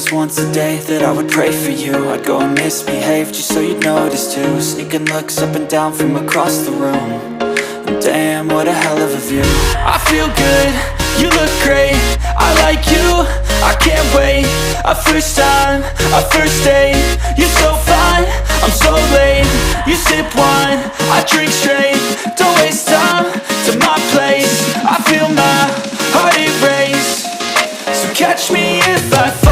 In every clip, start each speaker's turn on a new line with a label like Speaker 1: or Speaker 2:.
Speaker 1: was once a day that I would pray for you. I'd go and misbehave just so you'd notice too. Sneaking looks up and down from across the room. And damn, what a hell of a view. I feel good, you look great, I like you, I can't wait. A first time, a first date, you're so fine, I'm so late. You sip wine, I drink straight, don't waste time to my place. I feel my heart erase, so catch me if I fall.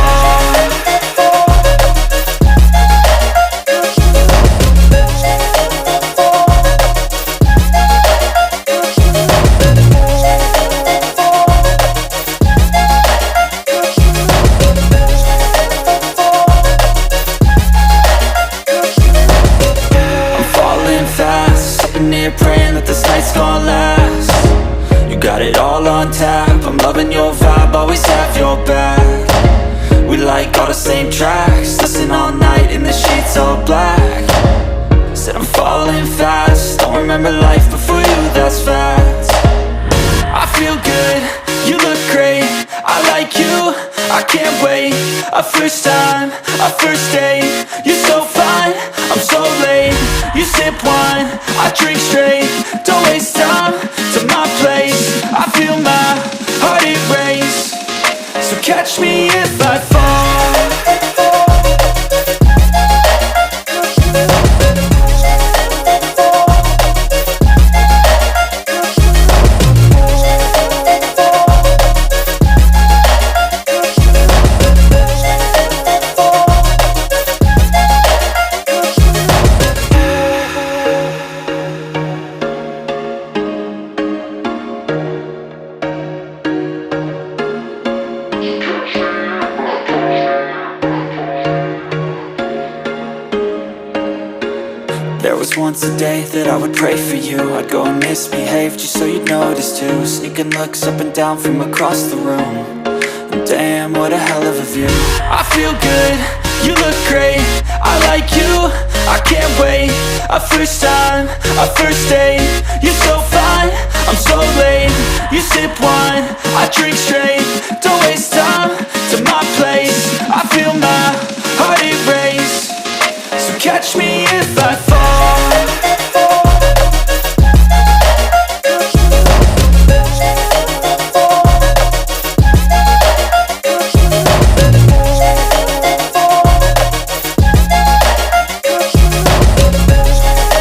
Speaker 1: Praying that this night's gonna last. You got it all on tap, I'm loving your vibe, always have your back. We like all the same tracks, listen all night in the sheets all black. Said I'm falling fast, don't remember life before you, that's fact. I feel good, you look great, I like you, I can't wait. A first time, a first date, you're so fine, I'm so late. You sip wine, I drink straight, don't waste time to my place. I feel my heart erase, so catch me if I fall. There was once a day that I would pray for you. I'd go and misbehave just so you'd notice too. Sneaking looks up and down from across the room. And damn, what a hell of a view. I feel good, you look great, I like you, I can't wait. A first time, a first date,